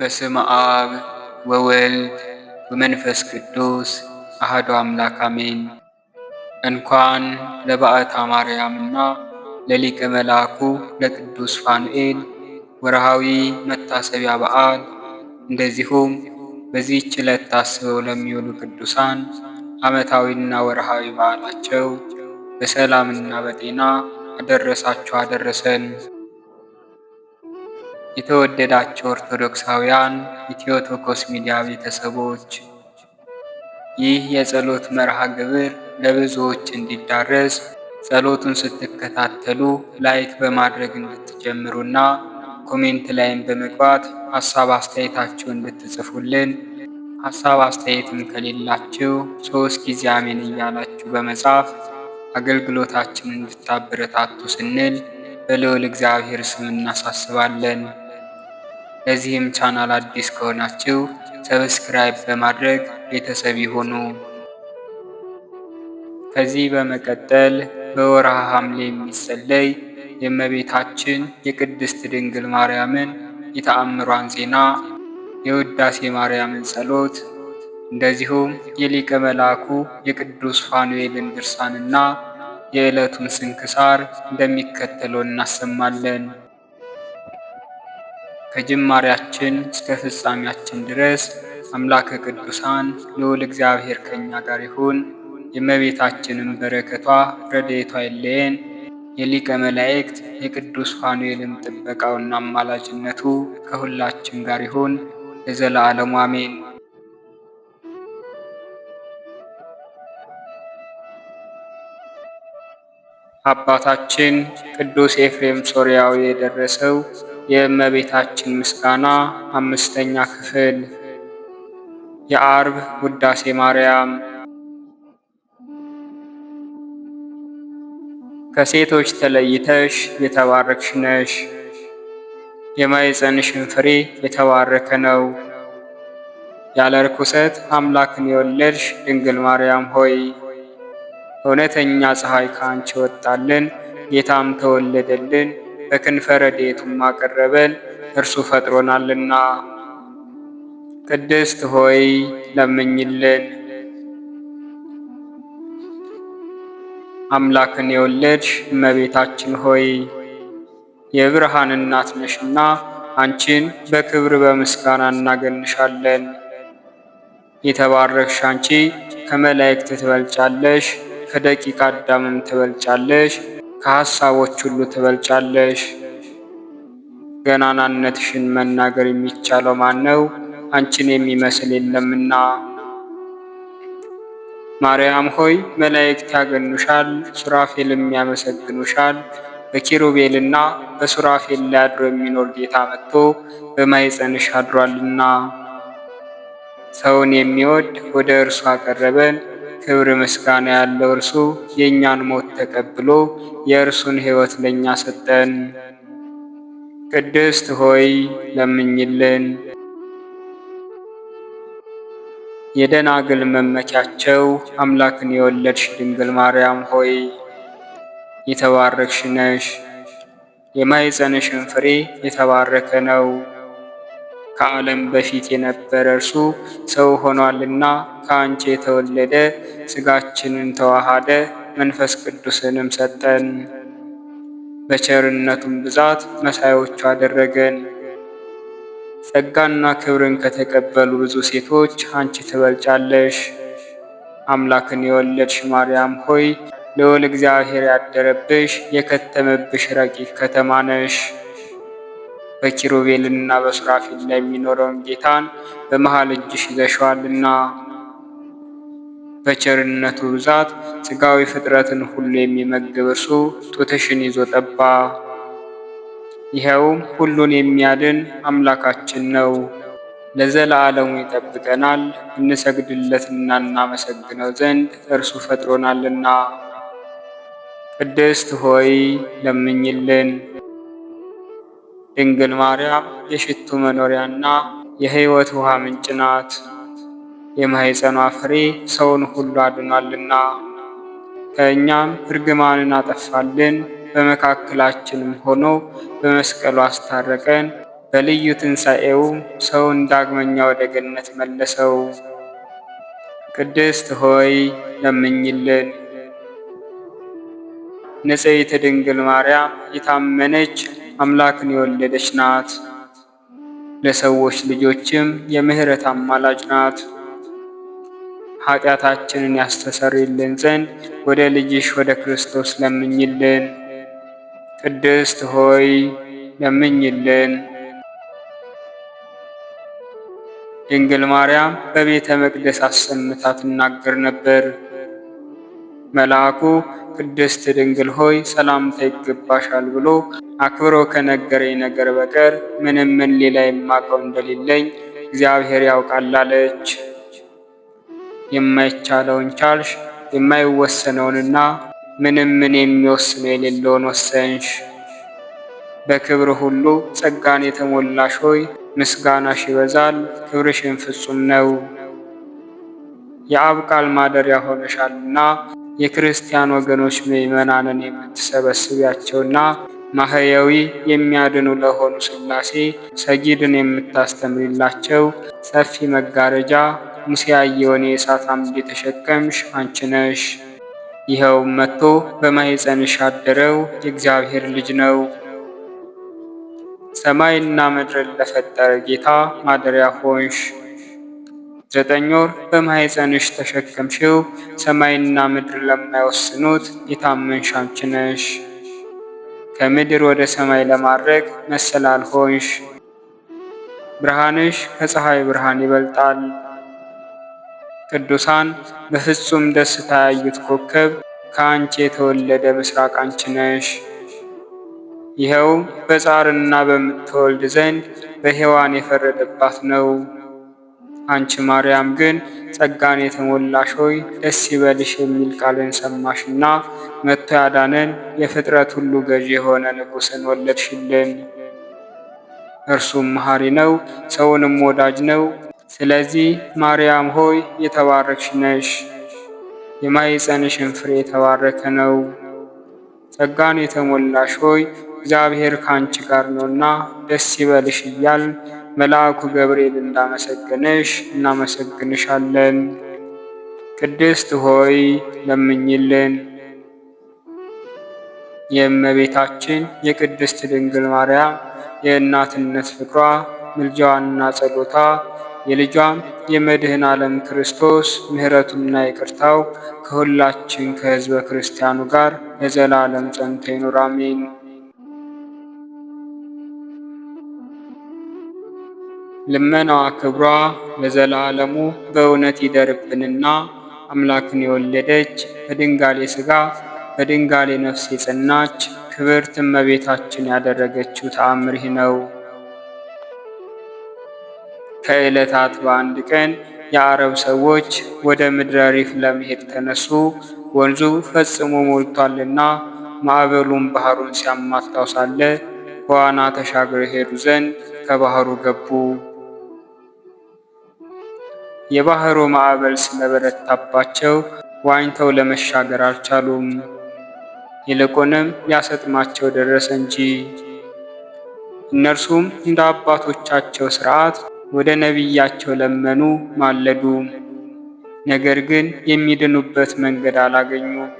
በስመ አብ ወወልድ ወመንፈስ ቅዱስ አሐዱ አምላክ አሜን። እንኳን ለበዓታ ማርያምና ለሊቀ መልአኩ ለቅዱስ ፋኑኤል ወርሃዊ መታሰቢያ በዓል እንደዚሁም በዚህች ዕለት ታስበው ለሚውሉ ቅዱሳን ዓመታዊና ወርሃዊ በዓላቸው በሰላምና በጤና አደረሳችሁ አደረሰን። የተወደዳቸው ኦርቶዶክሳውያን ኢትዮቶኮስ ሚዲያ ቤተሰቦች ይህ የጸሎት መርሃ ግብር ለብዙዎች እንዲዳረስ ጸሎቱን ስትከታተሉ ላይክ በማድረግ እንድትጀምሩና ኮሜንት ላይም በመግባት ሀሳብ አስተያየታችሁን እንድትጽፉልን፣ ሀሳብ አስተያየትም ከሌላችሁ 3 ጊዜ አሜን እያላችሁ በመጻፍ አገልግሎታችንን እንድታበረታቱ ስንል በልዑል እግዚአብሔር ስም እናሳስባለን። ለዚህም ቻናል አዲስ ከሆናችሁ ሰብስክራይብ በማድረግ ቤተሰብ ይሁኑ። ከዚህ በመቀጠል በወርሃ ሐምሌ የሚጸለይ የእመቤታችን የቅድስት ድንግል ማርያምን የተአምሯን ዜና፣ የውዳሴ ማርያምን ጸሎት እንደዚሁም የሊቀ መልአኩ የቅዱስ ፋኑኤልን ድርሳንና የዕለቱን ስንክሳር እንደሚከተለው እናሰማለን። ከጅማሬያችን እስከ ፍጻሜያችን ድረስ አምላከ ቅዱሳን ልዑል እግዚአብሔር ከእኛ ጋር ይሁን። የእመቤታችንን በረከቷ ረድኤቷ አይለየን። የሊቀ መላእክት የቅዱስ ፋኑኤልን ጥበቃውና አማላጅነቱ ከሁላችን ጋር ይሁን ለዘላለሙ አሜን። አባታችን ቅዱስ ኤፍሬም ሶርያዊ የደረሰው የእመቤታችን ምስጋና 5ኛ ክፍል። የዓርብ ውዳሴ ማርያም። ከሴቶች ተለይተሽ የተባረክሽ ነሽ፣ የማኅፀንሽን ፍሬ የተባረከ ነው። ያለ ርኩሰት አምላክን የወለድሽ ድንግል ማርያም ሆይ እውነተኛ ፀሐይ ከአንቺ ወጣልን፣ ጌታም ተወለደልን፣ በክንፈ ረድኤቱም አቀረበን፣ እርሱ ፈጥሮናልና። ቅድስት ሆይ ለምኝልን። አምላክን የወለድሽ እመቤታችን ሆይ የብርሃን እናት ነሽና አንቺን በክብር በምስጋና እናገንሻለን። የተባረክሽ አንቺ ከመላእክት ትበልጫለሽ፣ ከደቂቀ አዳምም ትበልጫለሽ፣ ከሐሳቦች ሁሉ ትበልጫለሽ። ገናናነትሽን መናገር የሚቻለው ማን ነው? አንቺን የሚመስል የለምና። ማርያም ሆይ መላእክት ያገኑሻል፣ ሱራፌልም ያመሰግኑሻል። በኪሩቤልና በሱራፌል ላይ አድሮ የሚኖር ጌታ መጥቶ በማኅፀንሽ አድሯልና። ሰውን የሚወድ ወደ እርሱ አቀረበን። ክብር ምስጋና ያለው እርሱ የእኛን ሞት ተቀብሎ የእርሱን ሕይወት ለእኛ ሰጠን። ቅድስት ሆይ ለምኝልን። የደናግል መመኪያቸው አምላክን የወለድሽ ድንግል ማርያም ሆይ የተባረክሽ ነሽ፣ የማኅፀንሽን ፍሬ የተባረከ ነው። ከዓለም በፊት የነበረ እርሱ ሰው ሆኗልና ከአንቺ የተወለደ ሥጋችንን ተዋሃደ፣ መንፈስ ቅዱስንም ሰጠን። በቸርነቱም ብዛት መሳዮቹ አደረገን። ጸጋና ክብርን ከተቀበሉ ብዙ ሴቶች አንቺ ትበልጫለሽ። አምላክን የወለድሽ ማርያም ሆይ ልዑል እግዚአብሔር ያደረብሽ የከተመብሽ ረቂቅ ከተማ ነሽ። በኪሩቤልና በሱራፌል ላይ የሚኖረውን ጌታን በመሃል እጅሽ ይዘሽዋልና። በቸርነቱ ብዛት ሥጋዊ ፍጥረትን ሁሉ የሚመግብ እርሱ ጡትሽን ይዞ ጠባ። ይኸውም ሁሉን የሚያድን አምላካችን ነው። ለዘላለሙ ይጠብቀናል። እንሰግድለትና እናመሰግነው ዘንድ እርሱ ፈጥሮናልና። ቅድስት ሆይ ለምኝልን። ድንግል ማርያም የሽቱ መኖሪያና የሕይወት ውሃ ምንጭ ናት። የማኅፀኗ ፍሬ ሰውን ሁሉ አድኗልና። ከእኛም እርግማንን አጠፋልን። በመካከላችንም ሆኖ በመስቀሉ አስታረቀን። በልዩ ትንሣኤው ሰውን ዳግመኛ ወደ ገነት መለሰው። ቅድስት ሆይ ለምኝልን። ንጽሕት ድንግል ማርያም የታመነች አምላክን የወለደች ናት። ለሰዎች ልጆችም የምሕረት አማላጅ ናት። ኃጢአታችንን ያስተሰርይልን ዘንድ ወደ ልጅሽ ወደ ክርስቶስ ለምኝልን። ቅድስት ሆይ ለምኝልን። ድንግል ማርያም በቤተ መቅደስ አሰምታ ትናገር ነበር። መልአኩ ቅድስት ድንግል ሆይ ሰላምታ ይገባሻል ብሎ አክብሮ ከነገረኝ ነገር በቀር ምን ሌላ የማውቀው እንደሌለኝ እግዚአብሔር ያውቃል አለች። የማይቻለውን ቻልሽ፣ የማይወሰነውንና ምን የሚወስነው የሌለውን ወሰንሽ። በክብር ሁሉ ጸጋን የተሞላሽ ሆይ ምስጋናሽ ይበዛል፣ ክብርሽን ፍጹም ነው። የአብ ቃል ማደሪያ ሆነሻልና የክርስቲያን ወገኖች ምዕመናንን የምትሰበስቢያቸውና ማህያዊ የሚያድኑ ለሆኑ ሥላሴ ሰጊድን የምታስተምሪላቸው ሰፊ መጋረጃ ሙሴ ያየውን የእሳት አምድ የተሸከምሽ አንቺ ነሽ። ይኸውም መጥቶ በማኅፀንሽ ያደረው የእግዚአብሔር ልጅ ነው። ሰማይና ምድርን ለፈጠረ ጌታ ማደሪያ ሆንሽ። 9 ወር በማኅፀንሽ ተሸከምሽው ሰማይና ምድር ለማይወስኑት የታመንሽ አንቺ ነሽ። ከምድር ወደ ሰማይ ለማድረግ መሰላል ሆንሽ። ብርሃንሽ ከፀሐይ ብርሃን ይበልጣል። ቅዱሳን በፍጹም ደስታ ያዩት ኮከብ ከአንቺ የተወለደ ምስራቅ አንቺ ነሽ። ይኸው በጻርና በምትወልድ ዘንድ በሔዋን የፈረደባት ነው። አንቺ ማርያም ግን ጸጋን የተሞላሽ ሆይ ደስ ይበልሽ የሚል ቃልን ሰማሽና መጥቶ ያዳነን የፍጥረት ሁሉ ገዢ የሆነ ንጉሥን ወለድሽልን። እርሱም መሐሪ ነው፣ ሰውንም ወዳጅ ነው። ስለዚህ ማርያም ሆይ የተባረክሽ ነሽ፣ የማኅፀንሽን ፍሬ የተባረከ ነው። ጸጋን የተሞላሽ ሆይ እግዚአብሔር ከአንቺ ጋር ነውና ደስ ይበልሽ እያል መልአኩ ገብርኤል እንዳመሰገነሽ እናመሰግንሻለን። ቅድስት ሆይ ለምኝልን። የእመቤታችን የቅድስት ድንግል ማርያም የእናትነት ፍቅሯ ምልጃዋና ጸሎታ የልጇም የመድህን ዓለም ክርስቶስ ምሕረቱና ይቅርታው ከሁላችን ከሕዝበ ክርስቲያኑ ጋር ለዘላለም ጸንቶ ይኑር አሜን። ልመናዋ ክብሯ ለዘላለሙ በእውነት ይደርብንና አምላክን የወለደች በድንጋሌ ሥጋ በድንጋሌ ነፍስ የጸናች ክብርት እመቤታችን ያደረገችው ተአምር ይህ ነው። ከዕለታት በአንድ ቀን የአረብ ሰዎች ወደ ምድረ ሪፍ ለመሄድ ተነሱ። ወንዙ ፈጽሞ ሞልቷልና ማዕበሉን ባህሩን ሲያማታው ሳለ በዋና ተሻግረው ሄዱ ዘንድ ከባህሩ ገቡ። የባህሩ ማዕበል ስለበረታባቸው ዋኝተው ለመሻገር አልቻሉም። ይልቁንም ሊያሰጥማቸው ደረሰ እንጂ። እነርሱም እንደ አባቶቻቸው ሥርዓት ወደ ነቢያቸው ለመኑ፣ ማለዱ። ነገር ግን የሚድኑበት መንገድ አላገኙም።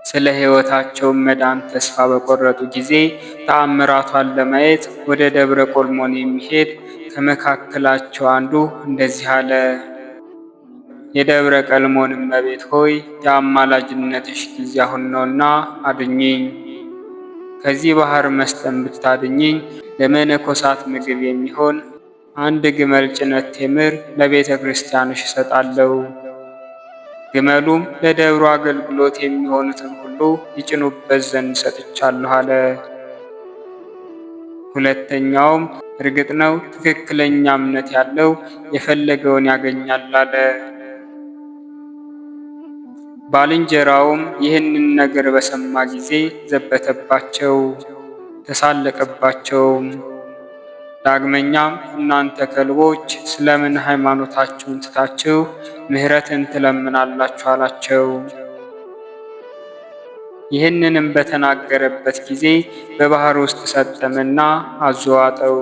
ስለ ሕይወታቸው መዳን ተስፋ በቆረጡ ጊዜ ተአምራቷን ለማየት ወደ ደብረ ቆልሞን የሚሄድ ከመካከላቸው አንዱ እንደዚህ አለ። የደብረ ቀልሞን እመቤት ሆይ የአማላጅነትሽ ጊዜ አሁን ነውና አድኝኝ። ከዚህ ባህር መስጠም ብታድኝኝ ለመነኮሳት ምግብ የሚሆን 1 ግመል ጭነት ቴምር ለቤተ ክርስቲያንሽ እሰጣለሁ። ግመሉም ለደብሩ አገልግሎት የሚሆኑትን ሁሉ ይጭኑበት ዘንድ ሰጥቻለሁ አለ። ሁለተኛውም እርግጥ ነው ትክክለኛ እምነት ያለው የፈለገውን ያገኛል አለ። ባልንጀራውም ይህንን ነገር በሰማ ጊዜ ዘበተባቸው፣ ተሳለቀባቸውም። ዳግመኛም እናንተ ከልቦች ስለምን ሃይማኖታችሁን ትታችሁ ምሕረትን ትለምናላችሁ አላቸው። ይህንንም በተናገረበት ጊዜ በባህር ውስጥ ሰጠመና አዘዋጠው።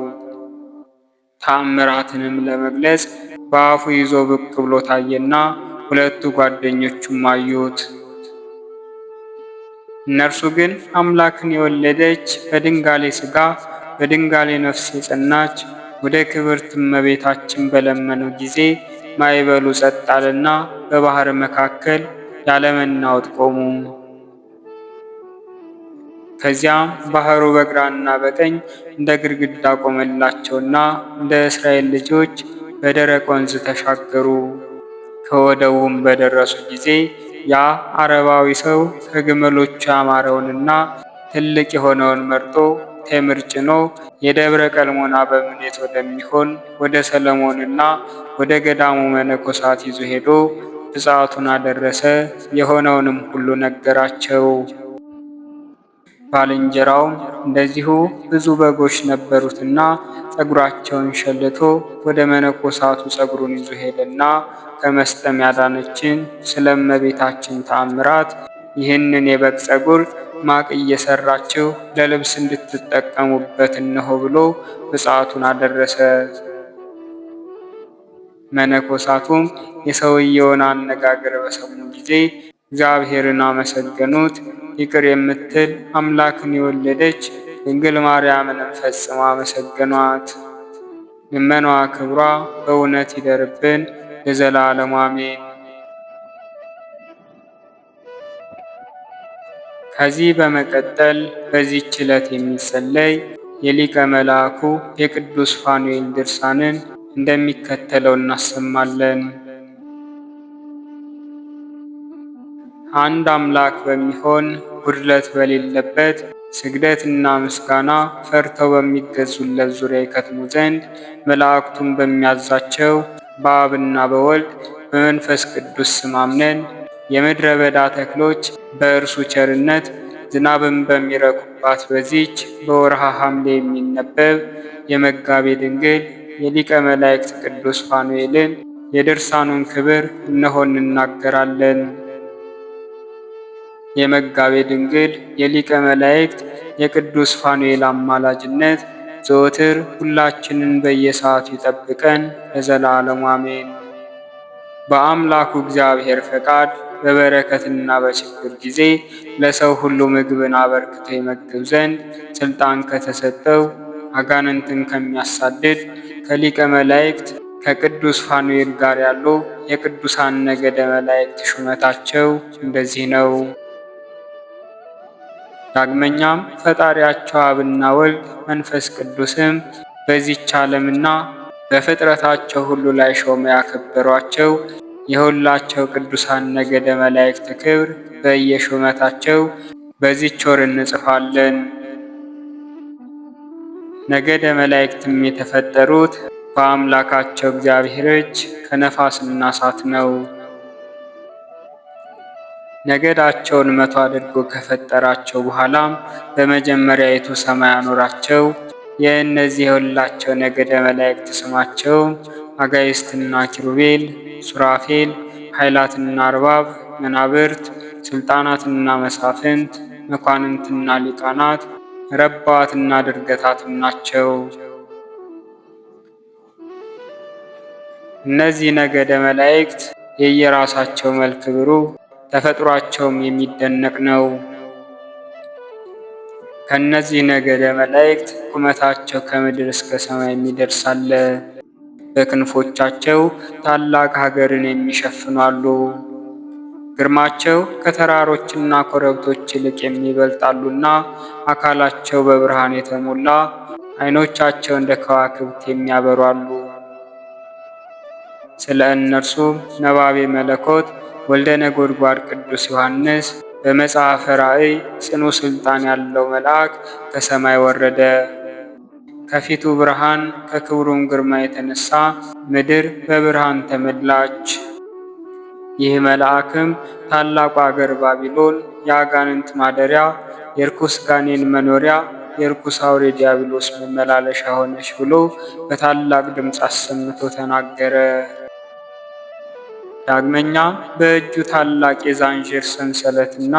ተአምራትንም ለመግለጽ በአፉ ይዞ ብቅ ብሎ ታየና ሁለቱ ጓደኞቹም አዩት። እነርሱ ግን አምላክን የወለደች በድንጋሌ ሥጋ በድንጋሌ ነፍስ የጸናች ወደ ክብርት እመቤታችን በለመኑ ጊዜ ማዕበሉ ጸጥ አለና በባህር መካከል ያለመናወጥ ቆሙ። ከዚያም ባህሩ በግራና በቀኝ እንደ ግድግዳ ቆመላቸውና እንደ እስራኤል ልጆች በደረቅ ወንዝ ተሻገሩ። ከወደቡም በደረሱ ጊዜ ያ አረባዊ ሰው ከግመሎቹ ያማረውንና ትልቅ የሆነውን መርጦ ቴምር ጭኖ የደብረ ቀልሞና በምኔት ወደሚሆን ወደ ሰለሞንና ወደ ገዳሙ መነኮሳት ይዞ ሄዶ ብፅዓቱን አደረሰ። የሆነውንም ሁሉ ነገራቸው። ባልንጀራውም እንደዚሁ ብዙ በጎች ነበሩትና ፀጉራቸውን ሸልቶ ወደ መነኮሳቱ ፀጉሩን ይዞ ሄደና ከመስጠም ያዳነችን ስለ እመቤታችን ተአምራት ይህንን የበግ ፀጉር ማቅ እየሰራችሁ ለልብስ እንድትጠቀሙበት እነሆ ብሎ ብፅዓቱን አደረሰ። መነኮሳቱም የሰውየውን አነጋገር በሰሙ ጊዜ እግዚአብሔርን አመሰገኑት። ይቅር የምትል አምላክን የወለደች ድንግል ማርያምንም ፈጽሞ አመሰገኗት። ልመናዋ ክብሯ በእውነት ይደርብን ለዘላለሙ አሜን። ከዚህ በመቀጠል በዚህች ዕለት የሚጸለይ የሊቀ መልአኩ የቅዱስ ፋኑኤል ድርሳንን እንደሚከተለው እናሰማለን። አንድ አምላክ በሚሆን ጉድለት በሌለበት ስግደትና ምስጋና ፈርተው በሚገዙለት ዙሪያ ይከትሙ ዘንድ መላእክቱን በሚያዛቸው በአብና በወልድ በመንፈስ ቅዱስ ስም አምነን የምድረ በዳ ተክሎች በእርሱ ቸርነት ዝናብን በሚረኩባት በዚች በወርሃ ሐምሌ የሚነበብ የመጋቤ ድንግል የሊቀ መላእክት ቅዱስ ፋኑኤልን የድርሳኑን ክብር እነሆ እንናገራለን። የመጋቤ ድንግል የሊቀ መላእክት የቅዱስ ፋኑኤል አማላጅነት ዘወትር ሁላችንን በየሰዓቱ ይጠብቀን ለዘላለሙ አሜን። በአምላኩ እግዚአብሔር ፈቃድ በበረከትና በችግር ጊዜ ለሰው ሁሉ ምግብን አበርክቶ ይመግብ ዘንድ ስልጣን ከተሰጠው አጋንንትን ከሚያሳድድ ከሊቀ መላእክት ከቅዱስ ፋኑኤል ጋር ያሉ የቅዱሳን ነገደ መላእክት ሹመታቸው እንደዚህ ነው። ዳግመኛም ፈጣሪያቸው አብና ወልድ መንፈስ ቅዱስም በዚች ዓለምና በፍጥረታቸው ሁሉ ላይ ሾመ ያከበሯቸው የሁላቸው ቅዱሳን ነገደ መላእክት ክብር በየሹመታቸው በዚች ወር እንጽፋለን። ነገደ መላእክትም የተፈጠሩት በአምላካቸው እግዚአብሔር እጅ ከነፋስና እሳት ነው። ነገዳቸውን 100 አድርጎ ከፈጠራቸው በኋላም በመጀመሪያይቱ ሰማይ አኖራቸው። የእነዚህ የሁላቸው ነገደ መላእክት ስማቸው አጋይስትና ኪሩቤል፣ ሱራፌል፣ ኃይላትና አርባብ፣ መናብርት፣ ስልጣናትና መሳፍንት፣ መኳንንትና ሊቃናት፣ ረባትና ድርገታትም ናቸው። እነዚህ ነገደ መላእክት የየራሳቸው መልክ ብሩህ ተፈጥሯቸውም የሚደነቅ ነው። ከነዚህ ነገደ መላእክት ቁመታቸው ከምድር እስከ ሰማይ የሚደርስ አለ። በክንፎቻቸው ታላቅ ሀገርን የሚሸፍኑ አሉ። ግርማቸው ከተራሮችና ኮረብቶች ይልቅ የሚበልጣሉና አካላቸው በብርሃን የተሞላ ዓይኖቻቸው እንደ ከዋክብት የሚያበሩ አሉ። ስለ እነርሱም ነባቤ መለኮት ወልደ ነጎድጓድ ቅዱስ ዮሐንስ በመጽሐፈ ራእይ ጽኑ ስልጣን ያለው መልአክ ከሰማይ ወረደ። ከፊቱ ብርሃን ከክብሩም ግርማ የተነሳ ምድር በብርሃን ተመላች። ይህ መልአክም ታላቁ አገር ባቢሎን የአጋንንት ማደሪያ፣ የርኩስ ጋኔን መኖሪያ፣ የርኩስ አውሬ ዲያብሎስ መመላለሻ ሆነች ብሎ በታላቅ ድምፅ አሰምቶ ተናገረ። ዳግመኛም በእጁ ታላቅ የዛንዥር ሰንሰለትና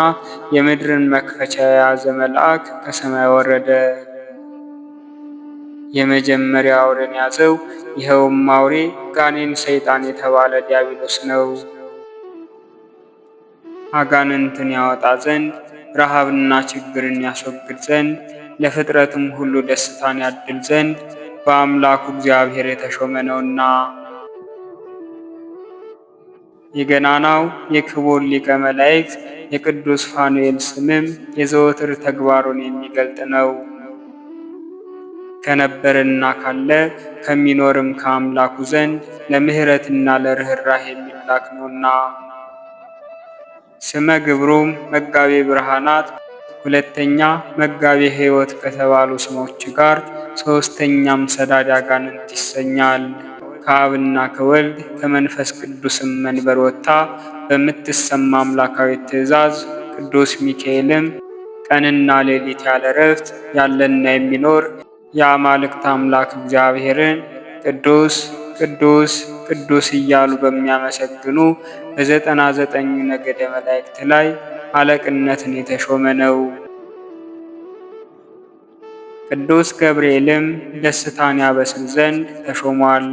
የምድርን መክፈቻ የያዘ መልአክ ከሰማይ ወረደ። የመጀመሪያ አውሬን ያዘው። ይኸውም አውሬ ጋኔን ሰይጣን የተባለ ዲያብሎስ ነው። አጋንንትን ያወጣ ዘንድ፣ ረሃብና ችግርን ያስወግድ ዘንድ፣ ለፍጥረትም ሁሉ ደስታን ያድል ዘንድ በአምላኩ እግዚአብሔር የተሾመ ነውና። የገናናው የክቡር ሊቀ መላእክት የቅዱስ ፋኑኤል ስምም የዘወትር ተግባሩን የሚገልጥ ነው። ከነበረና ካለ ከሚኖርም ከአምላኩ ዘንድ ለምሕረትና ለርኅራኄ የሚላክ ነውና። ስመ ግብሩም መጋቤ ብርሃናት፣ ሁለተኛ መጋቤ ሕይወት ከተባሉ ስሞች ጋር ሦስተኛም ሰዳድ አጋንንት ይሰኛል። ከአብና ከወልድ ከመንፈስ ቅዱስም መንበር ወጥታ በምትሰማ አምላካዊት ትእዛዝ ቅዱስ ሚካኤልም ቀንና ሌሊት ያለ ረፍት ያለና የሚኖር የአማልክት አምላክ እግዚአብሔርን ቅዱስ ቅዱስ ቅዱስ እያሉ በሚያመሰግኑ በ99 ነገደ መላእክት ላይ አለቅነትን የተሾመ ነው። ቅዱስ ገብርኤልም ደስታን ያበስር ዘንድ ተሾሟል።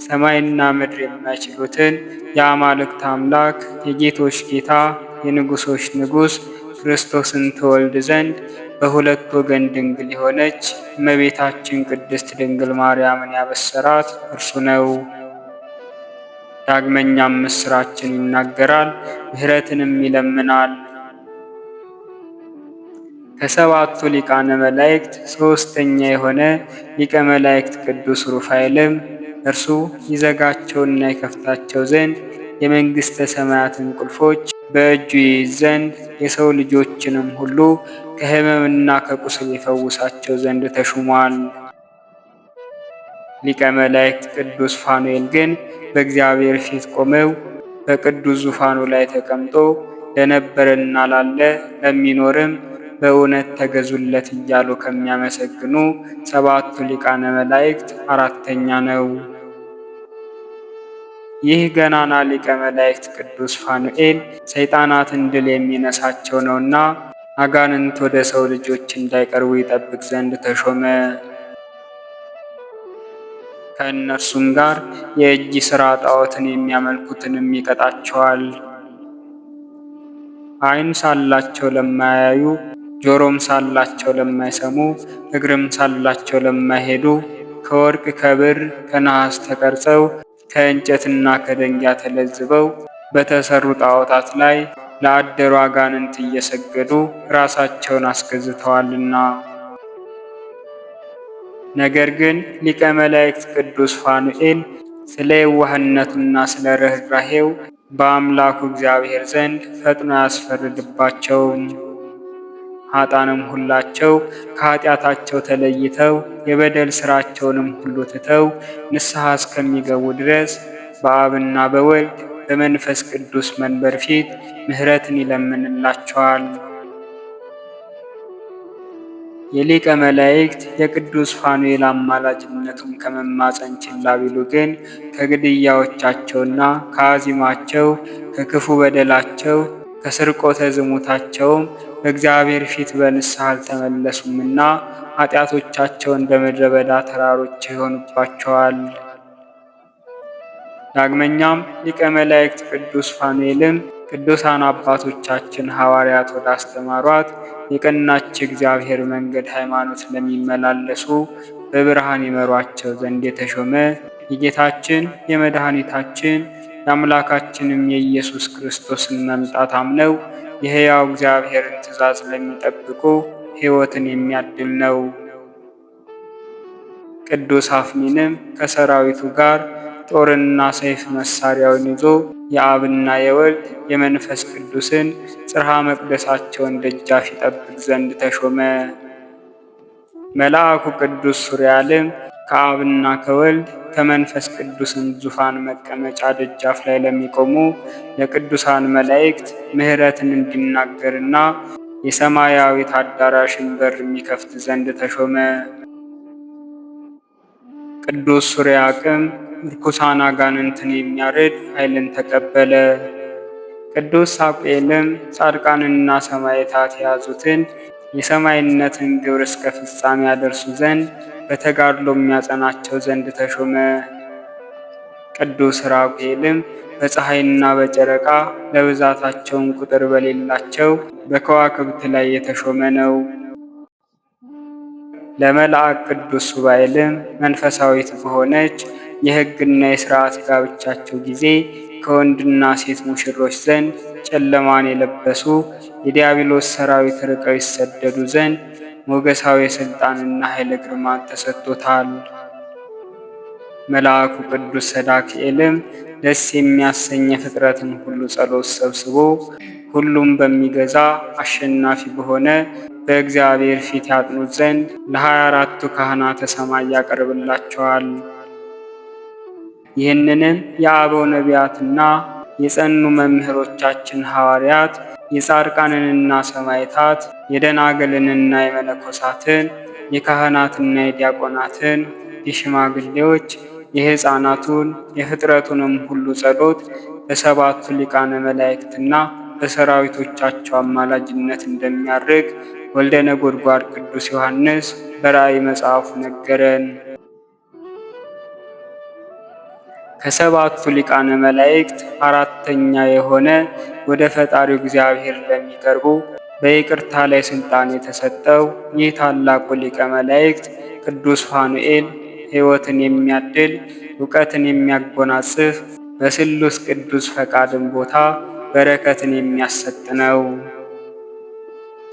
ሰማይና ምድር የማይችሉትን የአማልክት አምላክ የጌቶች ጌታ የንጉሶች ንጉሥ ክርስቶስን ትወልድ ዘንድ በሁለት ወገን ድንግል የሆነች እመቤታችን ቅድስት ድንግል ማርያምን ያበሰራት እርሱ ነው። ዳግመኛም ምስራችን ይናገራል፣ ምሕረትንም ይለምናል። ከሰባቱ ሊቃነ መላእክት ሦስተኛ የሆነ ሊቀ መላእክት ቅዱስ ሩፋኤልም እርሱ ይዘጋቸውና ይከፍታቸው ዘንድ የመንግሥተ ሰማያትን ቁልፎች በእጁ ይይዝ ዘንድ የሰው ልጆችንም ሁሉ ከሕመምና ከቁስል ይፈውሳቸው ዘንድ ተሹሟል። ሊቀ መላእክት ቅዱስ ፋኑኤል ግን በእግዚአብሔር ፊት ቆመው በቅዱስ ዙፋኑ ላይ ተቀምጦ ለነበረና ላለ ለሚኖርም በእውነት ተገዙለት እያሉ ከሚያመሰግኑ ሰባቱ ሊቃነ መላእክት አራተኛ ነው። ይህ ገናና ሊቀ መላእክት ቅዱስ ፋኑኤል ሰይጣናትን ድል የሚነሳቸው ነውና አጋንንት ወደ ሰው ልጆች እንዳይቀርቡ ይጠብቅ ዘንድ ተሾመ። ከእነርሱም ጋር የእጅ ሥራ ጣዖትን የሚያመልኩትንም ይቀጣቸዋል። ዓይን ሳላቸው ለማያዩ፣ ጆሮም ሳላቸው ለማይሰሙ፣ እግርም ሳላቸው ለማይሄዱ ከወርቅ ከብር ከነሐስ ተቀርጸው ከእንጨትና ከደንጊያ ተለዝበው በተሰሩ ጣዖታት ላይ ለአደሩ አጋንንት እየሰገዱ ራሳቸውን አስገዝተዋልና። ነገር ግን ሊቀ መላእክት ቅዱስ ፋኑኤል ስለ የዋህነቱና ስለ ርኅራኄው በአምላኩ እግዚአብሔር ዘንድ ፈጥኖ አያስፈርድባቸውም። ኃጥአንም ሁላቸው ከኃጢአታቸው ተለይተው የበደል ሥራቸውንም ሁሉ ትተው ንስሐ እስከሚገቡ ድረስ በአብና በወልድ በመንፈስ ቅዱስ መንበር ፊት ምሕረትን ይለምንላቸዋል። የሊቀ መላእክት የቅዱስ ፋኑኤል አማላጅነቱን ከመማፀን ችላ ቢሉ ግን ከግድያዎቻቸውና ከአዚማቸው ከክፉ በደላቸው ከስርቆተ ዝሙታቸውም በእግዚአብሔር ፊት በንስሐ አልተመለሱምና ኃጢአቶቻቸውን በምድረ በዳ ተራሮች ይሆኑባቸዋል። ዳግመኛም ሊቀ መላእክት ቅዱስ ፋኑኤልም ቅዱሳን አባቶቻችን ሐዋርያት ወደ አስተማሯት የቀናች እግዚአብሔር መንገድ ሃይማኖት ለሚመላለሱ በብርሃን ይመሯቸው ዘንድ የተሾመ የጌታችን የመድኃኒታችን የአምላካችንም የኢየሱስ ክርስቶስን መምጣት አምነው የሕያው እግዚአብሔርን ትእዛዝ ለሚጠብቁ ሕይወትን የሚያድል ነው። ቅዱስ አፍኒንም ከሰራዊቱ ጋር ጦርና ሰይፍ መሳሪያውን ይዞ የአብና የወልድ የመንፈስ ቅዱስን ጽርሐ መቅደሳቸውን ደጃፍ ይጠብቅ ዘንድ ተሾመ። መልአኩ ቅዱስ ሱሪያልም ከአብና ከወልድ ከመንፈስ ቅዱስን ዙፋን መቀመጫ ደጃፍ ላይ ለሚቆሙ ለቅዱሳን መላእክት ምሕረትን እንዲናገርና የሰማያዊት አዳራሽን በር የሚከፍት ዘንድ ተሾመ። ቅዱስ ሱሪያቅም ርኩሳን አጋንንትን የሚያርድ ኃይልን ተቀበለ። ቅዱስ ሳሙኤልም ጻድቃንና ሰማዕታት የያዙትን የሰማዕትነትን ግብር እስከ ፍጻሜ ያደርሱ ዘንድ በተጋድሎ የሚያጸናቸው ዘንድ ተሾመ። ቅዱስ ራጉኤልም በፀሐይና በጨረቃ ለብዛታቸውን ቁጥር በሌላቸው በከዋክብት ላይ የተሾመ ነው። ለመልአክ ቅዱስ ሱባኤልም መንፈሳዊት በሆነች የሕግና የሥርዓት ጋብቻቸው ጊዜ ከወንድና ሴት ሙሽሮች ዘንድ ጨለማን የለበሱ የዲያብሎስ ሰራዊት ርቀው ይሰደዱ ዘንድ ሞገሳዊ ሥልጣንና ኃይለ ግርማን ተሰጥቶታል። መልአኩ ቅዱስ ሰዳክኤልም ደስ የሚያሰኝ ፍጥረትን ሁሉ ጸሎት ሰብስቦ ሁሉም በሚገዛ አሸናፊ በሆነ በእግዚአብሔር ፊት ያጥኑት ዘንድ ለ24ቱ ካህናተ ሰማይ ያቀርብላቸዋል። ይህንንም የአበው ነቢያትና የጸኑ መምህሮቻችን ሐዋርያት የጻድቃንንና ሰማዕታት የደናግልንና የመነኮሳትን የካህናትና የዲያቆናትን የሽማግሌዎች የሕፃናቱን የፍጥረቱንም ሁሉ ጸሎት በሰባቱ ሊቃነ መላእክትና በሰራዊቶቻቸው አማላጅነት እንደሚያርግ ወልደ ነጎድጓድ ቅዱስ ዮሐንስ በራእይ መጽሐፉ ነገረን። ከሰባቱ ሊቃነ መላእክት አራተኛ የሆነ ወደ ፈጣሪው እግዚአብሔር ለሚቀርቡ በይቅርታ ላይ ሥልጣን የተሰጠው ይህ ታላቁ ሊቀ መላእክት ቅዱስ ፋኑኤል ሕይወትን የሚያድል እውቀትን የሚያጎናጽፍ በስሉስ ቅዱስ ፈቃድን ቦታ በረከትን የሚያሰጥ ነው።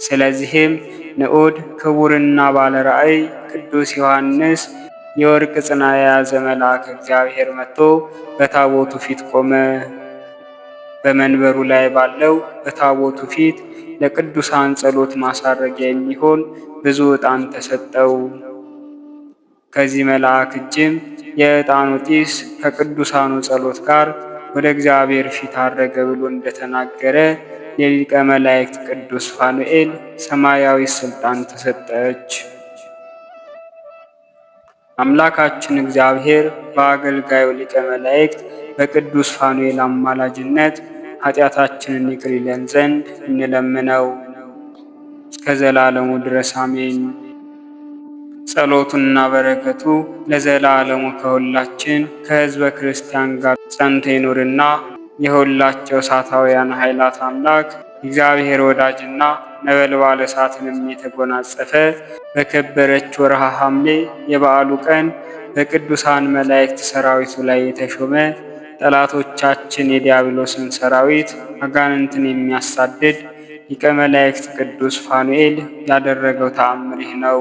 ስለዚህም ንዑድ ክቡርና ባለ ራእይ ቅዱስ ዮሐንስ የወርቅ ጽና የያዘ መልአክ እግዚአብሔር መጥቶ በታቦቱ ፊት ቆመ። በመንበሩ ላይ ባለው በታቦቱ ፊት ለቅዱሳን ጸሎት ማሳረጊያ የሚሆን ብዙ ዕጣን ተሰጠው። ከዚህ መልአክ እጅም የዕጣኑ ጢስ ከቅዱሳኑ ጸሎት ጋር ወደ እግዚአብሔር ፊት አረገ ብሎ እንደተናገረ የሊቀ መላእክት ቅዱስ ፋኑኤል ሰማያዊ ሥልጣን ተሰጠች። አምላካችን እግዚአብሔር በአገልጋዩ ሊቀ መላእክት በቅዱስ ፋኑኤል አማላጅነት ኃጢአታችንን ይቅር ይለን ዘንድ እንለምነው እስከ ዘላለሙ ድረስ አሜን። ጸሎቱና በረከቱ ለዘላለሙ ከሁላችን ከሕዝበ ክርስቲያን ጋር ጸንቶ ይኑርና የሁላቸው እሳታውያን ኃይላት አምላክ እግዚአብሔር ወዳጅና ነበልባለ እሳትንም የተጎናጸፈ በከበረች ወርሃ ሐምሌ የበዓሉ ቀን በቅዱሳን መላእክት ሰራዊቱ ላይ የተሾመ ጠላቶቻችን የዲያብሎስን ሰራዊት አጋንንትን የሚያሳድድ ሊቀ መላእክት ቅዱስ ፋኑኤል ያደረገው ተአምር ይህ ነው።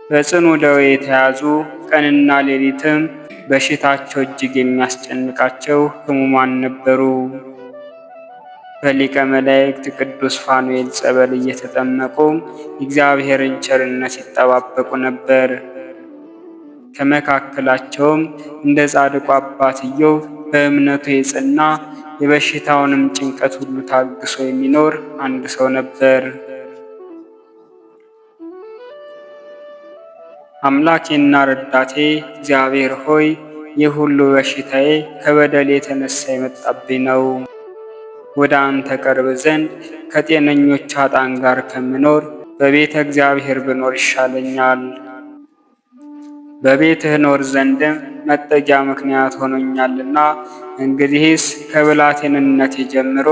በጽኑ ደዌ የተያዙ ቀንና ሌሊትም በሽታቸው እጅግ የሚያስጨንቃቸው ሕሙማን ነበሩ። በሊቀ መላእክት ቅዱስ ፋኑኤል ጸበል እየተጠመቁ የእግዚአብሔርን ቸርነት ይጠባበቁ ነበር። ከመካከላቸውም እንደ ጻድቁ አባት ኢዮብ በእምነቱ የጸና የበሽታውንም ጭንቀት ሁሉ ታግሶ የሚኖር አንድ ሰው ነበር። አምላኬና ረዳቴ እግዚአብሔር ሆይ ይህ ሁሉ በሽታዬ ከበደል የተነሳ የመጣብኝ ነው። ወደ አንተ ቀርብ ዘንድ ከጤነኞች ኃጥአን ጋር ከምኖር በቤተ እግዚአብሔር ብኖር ይሻለኛል። በቤትህ ኖር ዘንድም መጠጊያ ምክንያት ሆኖኛልና እንግዲህስ ከብላቴንነቴ ጀምሮ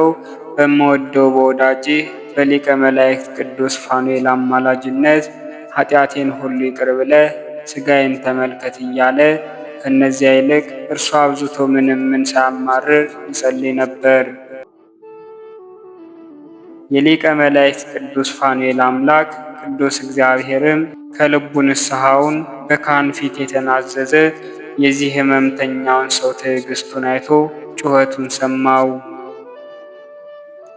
በምወደው በወዳጅህ በሊቀ መላእክት ቅዱስ ፋኑኤል አማላጅነት ኃጢአቴን ሁሉ ይቅር ብለህ ሥጋዬን ተመልከት እያለ ከእነዚያ ይልቅ እርሱ አብዝቶ ምንም ሳያማርር ይጸልይ ነበር። የሊቀ መላእክት ቅዱስ ፋኑኤል አምላክ ቅዱስ እግዚአብሔርም ከልቡ ንስሐውን በካህን ፊት የተናዘዘ የዚህ ሕመምተኛውን ሰው ትዕግስቱን አይቶ ጩኸቱን ሰማው።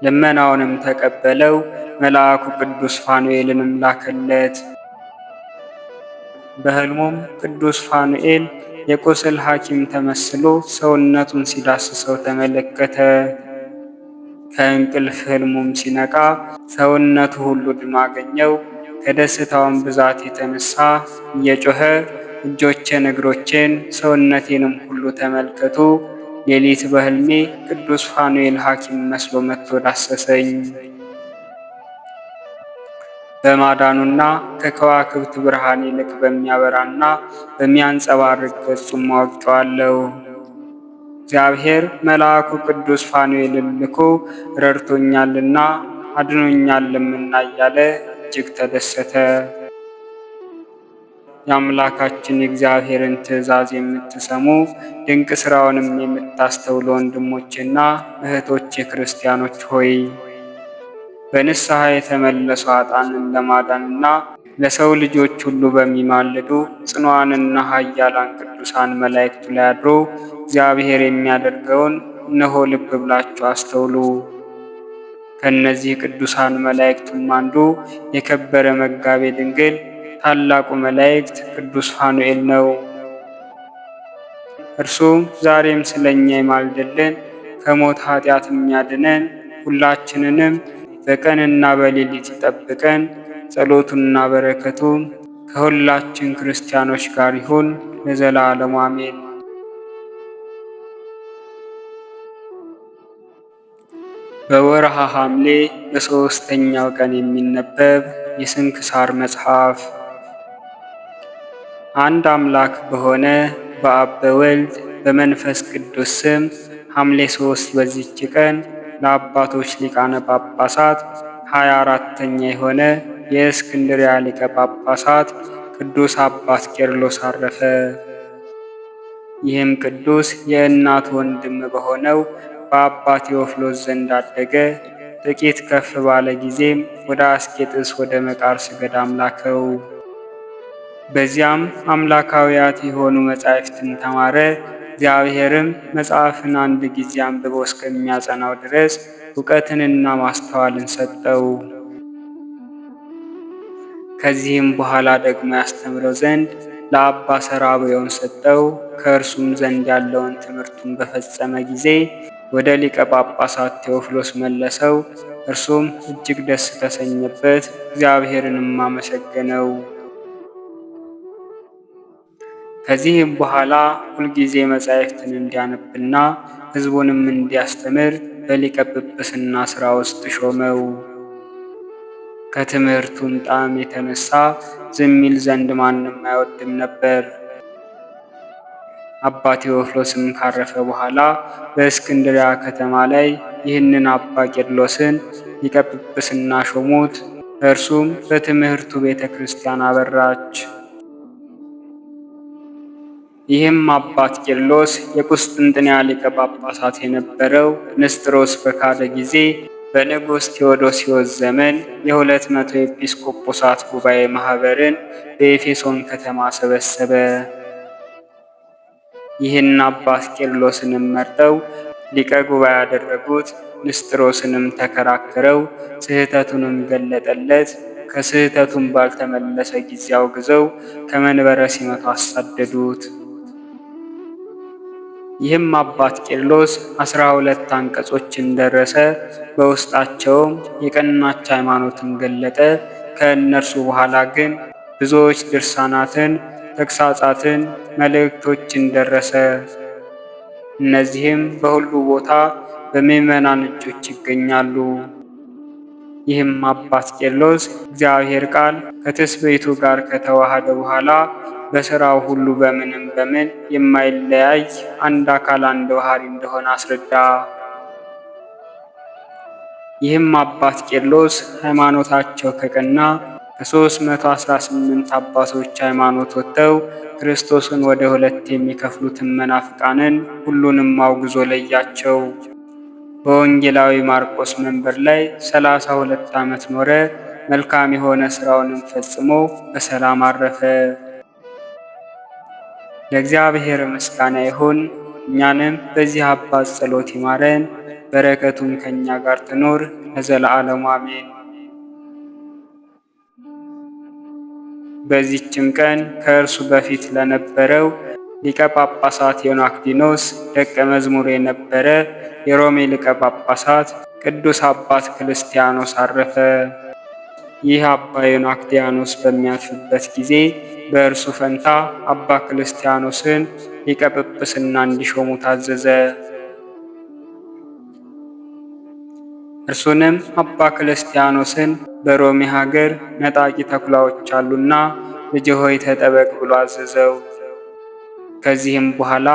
ልመናውንም ተቀበለው። መልአኩ ቅዱስ ፋኑኤልንም ላከለት። በሕልሙም ቅዱስ ፋኑኤል የቁስል ሐኪም ተመስሎ ሰውነቱን ሲዳስሰው ተመለከተ። ከእንቅልፍ ሕልሙም ሲነቃ ሰውነቱ ሁሉ ድም አገኘው። ከደስታውን ብዛት የተነሳ እየጮኸ እጆቼን፣ እግሮቼን፣ ሰውነቴንም ሁሉ ተመልከቱ፣ ሌሊት በሕልሜ ቅዱስ ፋኑኤል ሐኪም መስሎ መጥቶ ዳሰሰኝ። በማዳኑና ከከዋክብት ብርሃን ይልቅ በሚያበራና በሚያንጸባርቅ ገጹም አውቄዋለሁ። እግዚአብሔር መልአኩ ቅዱስ ፋኑኤልን ልኮ ረድቶኛልና አድኖኛልምና እያለ እጅግ ተደሰተ። የአምላካችን የእግዚአብሔርን ትእዛዝ የምትሰሙ ድንቅ ሥራውንም የምታስተውሉ ወንድሞቼና እህቶቼ ክርስቲያኖች ሆይ በንስሐ የተመለሱ ኃጥአንን ለማዳንና ለሰው ልጆች ሁሉ በሚማልዱ ጽኑዓንና ኃያላን ቅዱሳን መላእክቱ ላይ አድሮ እግዚአብሔር የሚያደርገውን እነሆ ልብ ብላችሁ አስተውሉ። ከእነዚህ ቅዱሳን መላእክቱም አንዱ የከበረ መጋቤ ድንግል ታላቁ መላእክት ቅዱስ ፋኑኤል ነው። እርሱም ዛሬም ስለኛ ይማልድልን፣ ከሞት ኃጢአት የሚያድነን፣ ሁላችንንም በቀንና በሌሊት ይጠብቀን። ጸሎቱና በረከቱ ከሁላችን ክርስቲያኖች ጋር ይሁን ለዘላለሙ አሜን። በወርሃ ሐምሌ በሦስተኛው ቀን የሚነበብ የስንክሳር መጽሐፍ። አንድ አምላክ በሆነ በአብ በወልድ በመንፈስ ቅዱስ ስም ሐምሌ 3 በዚች ቀን ለአባቶች ሊቃነ ጳጳሳት 24ተኛ የሆነ የእስክንድርያ ሊቀ ጳጳሳት ቅዱስ አባት ቄርሎስ አረፈ። ይህም ቅዱስ የእናቱ ወንድም በሆነው በአባ ቴዎፍሎስ ዘንድ አደገ። ጥቂት ከፍ ባለ ጊዜም ወደ አስቄጥስ ወደ መቃርስ ገዳም ላከው። በዚያም አምላካዊያት የሆኑ መጻሕፍትን ተማረ። እግዚአብሔርም መጽሐፍን አንድ ጊዜ አንብቦ እስከሚያጸናው ድረስ እውቀትንና ማስተዋልን ሰጠው። ከዚህም በኋላ ደግሞ ያስተምረው ዘንድ ለአባ ሰራብዮን ሰጠው። ከእርሱም ዘንድ ያለውን ትምህርቱን በፈጸመ ጊዜ ወደ ሊቀ ጳጳሳት ቴዎፍሎስ መለሰው። እርሱም እጅግ ደስ ተሰኘበት፣ እግዚአብሔርንም አመሰገነው። ከዚህም በኋላ ሁልጊዜ መጻሕፍትን እንዲያነብና ሕዝቡንም እንዲያስተምር በሊቀ ጵጵስና ሥራ ውስጥ ሾመው። ከትምህርቱም ጣዕም የተነሳ ዝም ይል ዘንድ ማንም አይወድም ነበር። አባ ቴዎፍሎስም ካረፈ በኋላ በእስክንድርያ ከተማ ላይ ይህንን አባ ቄርሎስን ሊቀ ጵጵስና ሾሙት። እርሱም በትምህርቱ ቤተ ክርስቲያን አበራች። ይህም አባት ቄርሎስ የቁስጥንጥንያ ሊቀ ጳጳሳት የነበረው ንስጥሮስ በካደ ጊዜ በንጉሥ ቴዎዶሲዎስ ዘመን የ200 ኤጲስቆጶሳት ጉባኤ ማኅበርን በኤፌሶን ከተማ ሰበሰበ። ይህን አባት ቄርሎስንም መርጠው ሊቀ ጉባኤ ያደረጉት። ንስጥሮስንም ተከራክረው ስህተቱንም ገለጠለት። ከስህተቱም ባልተመለሰ ጊዜ አውግዘው ከመንበረ ሲመቱ አሳደዱት። ይህም አባት ቄርሎስ 12 አንቀጾችን ደረሰ። በውስጣቸውም የቀናች ሃይማኖትን ገለጠ። ከእነርሱ በኋላ ግን ብዙዎች ድርሳናትን፣ ተግሳጻትን፣ መልእክቶችን ደረሰ። እነዚህም በሁሉ ቦታ በምዕመናን እጆች ይገኛሉ። ይህም አባት ቄርሎስ እግዚአብሔር ቃል ከትስብእቱ ጋር ከተዋሃደ በኋላ በሥራው ሁሉ በምንም በምን የማይለያይ አንድ አካል አንድ ባሕሪ እንደሆነ አስረዳ። ይህም አባት ቄርሎስ ሃይማኖታቸው ከቀና ከ318 አባቶች ሃይማኖት ወጥተው ክርስቶስን ወደ ሁለት የሚከፍሉትን መናፍቃንን ሁሉንም አውግዞ ለያቸው። በወንጌላዊ ማርቆስ መንበር ላይ 32 ዓመት ኖረ። መልካም የሆነ ሥራውንም ፈጽሞ በሰላም አረፈ። ለእግዚአብሔር ምስጋና ይሁን። እኛንም በዚህ አባት ጸሎት ይማረን፣ በረከቱም ከእኛ ጋር ትኖር ለዘለዓለሙ አሜን። በዚህችም ቀን ከእርሱ በፊት ለነበረው ሊቀ ጳጳሳት ዮናክዲኖስ ደቀ መዝሙር የነበረ የሮሜ ሊቀ ጳጳሳት ቅዱስ አባት ክርስቲያኖስ አረፈ። ይህ አባ ዮናክዲያኖስ በሚያልፍበት ጊዜ በእርሱ ፈንታ አባ ክርስቲያኖስን ሊቀ ጵጵስና እንዲሾሙ ታዘዘ። እርሱንም አባ ክርስቲያኖስን በሮሜ ሀገር ነጣቂ ተኩላዎች አሉና ልጅ ሆይ ተጠበቅ ብሎ አዘዘው። ከዚህም በኋላ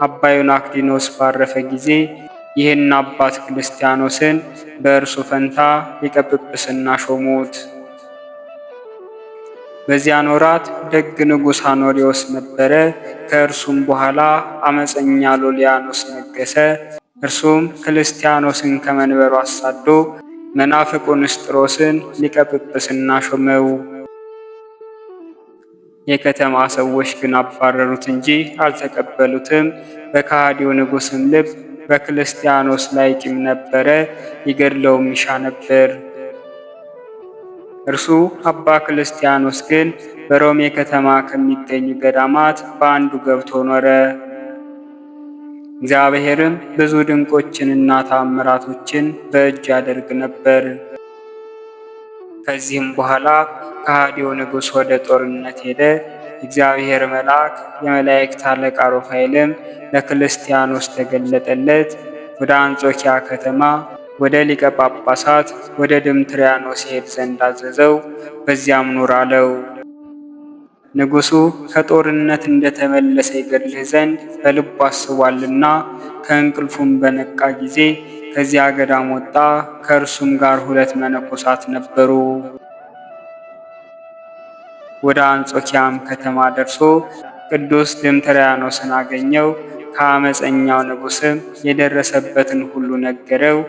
አባ ዮናክዲኖስ ባረፈ ጊዜ ይህን አባት ክርስቲያኖስን በእርሱ ፈንታ ሊቀ ጵጵስና ሾሙት። በዚያን ወራት ደግ ንጉሥ አኖሪዎስ ነበረ። ከእርሱም በኋላ አመፀኛ ሎሊያኖስ ነገሰ። እርሱም ክርስቲያኖስን ከመንበሩ አሳዶ መናፍቁ ንስጥሮስን ሊቀ ጵጵስና ሾመው። የከተማ ሰዎች ግን አባረሩት እንጂ አልተቀበሉትም። በከሃዲው ንጉሥም ልብ በክርስቲያኖስ ላይ ቂም ነበረ፣ ይገድለውም ይሻ ነበር። እርሱ አባ ክርስቲያኖስ ግን በሮሜ ከተማ ከሚገኙ ገዳማት በአንዱ ገብቶ ኖረ። እግዚአብሔርም ብዙ ድንቆችንና ተአምራቶችን በእጁ ያደርግ ነበር። ከዚህም በኋላ ከሃዲው ንጉሥ ወደ ጦርነት ሄደ። እግዚአብሔር መልአክ የመላእክት አለቃ ሩፋኤልም ለክርስቲያኖስ ተገለጠለት። ወደ አንጾኪያ ከተማ ወደ ሊቀ ጳጳሳት ወደ ድምትሪያኖስ ይሄድ ዘንድ አዘዘው። በዚያም ኑር አለው። ንጉሡ ከጦርነት እንደተመለሰ ይገድልህ ዘንድ በልቡ አስቧልና ከእንቅልፉም በነቃ ጊዜ ከዚያ ገዳም ወጣ። ከእርሱም ጋር 2 መነኮሳት ነበሩ። ወደ አንጾኪያም ከተማ ደርሶ ቅዱስ ድምትሪያኖስን አገኘው። ከአመፀኛው ንጉሥም የደረሰበትን ሁሉ ነገረው።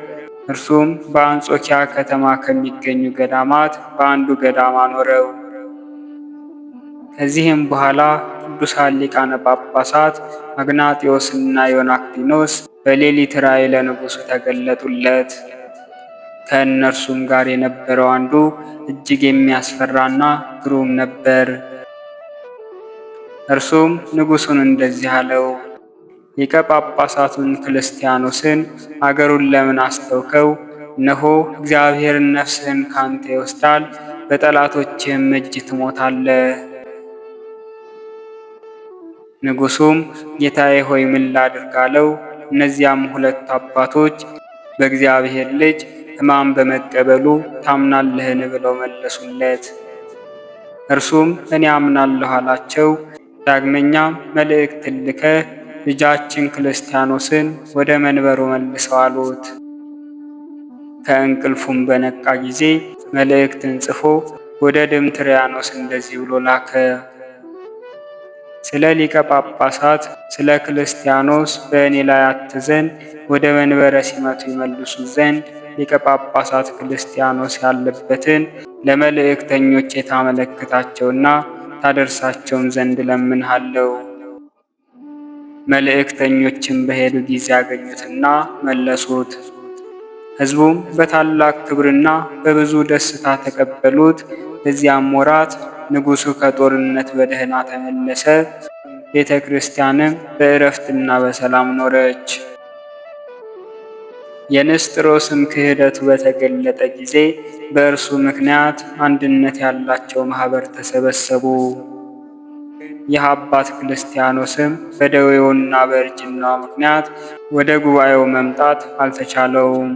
እርሱም በአንጾኪያ ከተማ ከሚገኙ ገዳማት በአንዱ ገዳም አኖረው። ከዚህም በኋላ ቅዱሳን ሊቃነ ጳጳሳት አግናጢዮስና ዮናክዲኖስ በሌሊት ራእይ ለንጉሡ ተገለጡለት። ከእነርሱም ጋር የነበረው አንዱ እጅግ የሚያስፈራና ግሩም ነበር። እርሱም ንጉሡን እንደዚህ አለው፣ ሊቀ ጳጳሳቱን ክርስቲያኖስን አገሩን ለምን አስተውከው? እነሆ እግዚአብሔር ነፍስህን ካንተ ይወስዳል፣ በጠላቶችህም እጅ ትሞታለህ። ንጉሡም ጌታዬ ሆይ ምን ላድርግ አለው። እነዚያም 2 አባቶች በእግዚአብሔር ልጅ ሕማም በመቀበሉ ታምናለህን ብለው መለሱለት። እርሱም እኔ አምናለሁ አላቸው። ዳግመኛም መልእክትን ልከህ ልጃችን ክርስቲያኖስን ወደ መንበሩ መልሰው አሉት። ከእንቅልፉም በነቃ ጊዜ መልእክትን ጽፎ ወደ ድምትሪያኖስ እንደዚህ ብሎ ላከ። ስለ ሊቀ ጳጳሳት ስለ ክርስቲያኖስ በእኔ ላይ አትዘን፣ ወደ መንበረ ሲመቱ ይመልሱ ዘንድ ሊቀ ጳጳሳት ክርስቲያኖስ ያለበትን ለመልእክተኞች የታመለክታቸውና ታደርሳቸውም ዘንድ ለምንሃለው። መልእክተኞችም በሄዱ ጊዜ ያገኙትና መለሱት። ሕዝቡም በታላቅ ክብርና በብዙ ደስታ ተቀበሉት። በዚያም ወራት ንጉሡ ከጦርነት በደህና ተመለሰ። ቤተ ክርስቲያንም በእረፍትና በሰላም ኖረች። የንስጥሮስም ክህደቱ በተገለጠ ጊዜ በእርሱ ምክንያት አንድነት ያላቸው ማኅበር ተሰበሰቡ። ይህ አባት ክርስቲያኖስም በደዌውና በእርጅናው ምክንያት ወደ ጉባኤው መምጣት አልተቻለውም።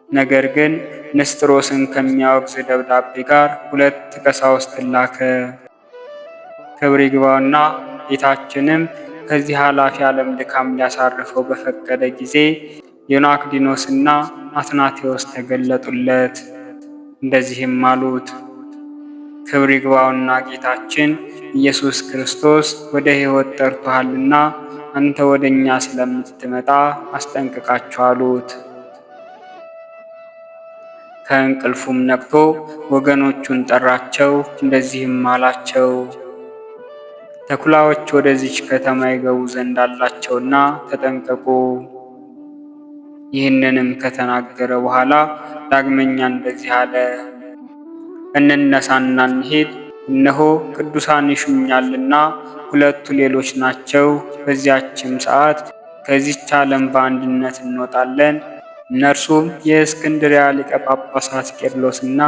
ነገር ግን ንስጥሮስን ከሚያወግዝ ደብዳቤ ጋር 2 ቀሳውስት ላከ። ክብር ይግባውና ጌታችንም ከዚህ ኃላፊ ዓለም ድካም ሊያሳርፈው በፈቀደ ጊዜ ዮናክዲኖስና አትናቴዎስ ተገለጡለት። እንደዚህም አሉት፣ ክብር ይግባውና ጌታችን ኢየሱስ ክርስቶስ ወደ ሕይወት ጠርቶሃልና አንተ ወደ እኛ ስለምትመጣ አስጠንቅቃቸው አሉት። ከእንቅልፉም ነቅቶ ወገኖቹን ጠራቸው፣ እንደዚህም አላቸው፣ ተኩላዎች ወደዚች ከተማ ይገቡ ዘንድ አላቸውና ተጠንቀቁ። ይህንንም ከተናገረ በኋላ ዳግመኛ እንደዚህ አለ፣ እንነሳና እንሂድ፣ እነሆ ቅዱሳን ይሹኛልና 2 ሌሎች ናቸው። በዚያችም ሰዓት ከዚች ዓለም በአንድነት እንወጣለን። እነርሱም የእስክንድርያ ሊቀ ጳጳሳት ቄርሎስና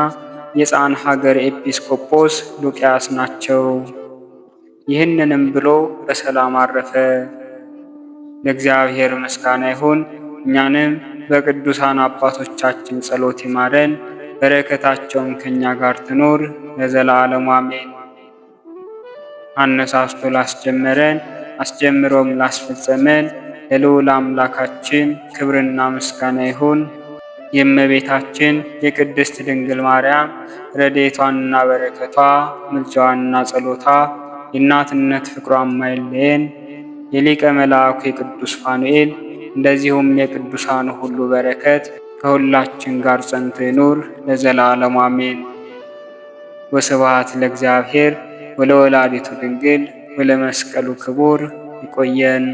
የጻን ሀገር ኤጲስቆጶስ ሉቂያስ ናቸው። ይህንንም ብሎ በሰላም አረፈ። ለእግዚአብሔር ምስጋና ይሁን። እኛንም በቅዱሳን አባቶቻችን ጸሎት ይማረን፣ በረከታቸውም ከእኛ ጋር ትኖር ለዘላለሙ አሜን። አነሳስቶ ላስጀመረን አስጀምሮም ላስፈጸመን ለልዑል አምላካችን ክብርና ምስጋና ይሁን። የእመቤታችን የቅድስት ድንግል ማርያም ረድኤቷንና በረከቷ ምልጃዋንና ጸሎታ የእናትነት ፍቅሯን ማይለየን። የሊቀ መላእክቱ የቅዱስ ፋኑኤል እንደዚሁም የቅዱሳኑ ሁሉ በረከት ከሁላችን ጋር ጸንቶ ይኑር ለዘላለሙ አሜን። ወስብሐት ለእግዚአብሔር ወለወላዲቱ ድንግል ወለመስቀሉ ክቡር። ይቆየን።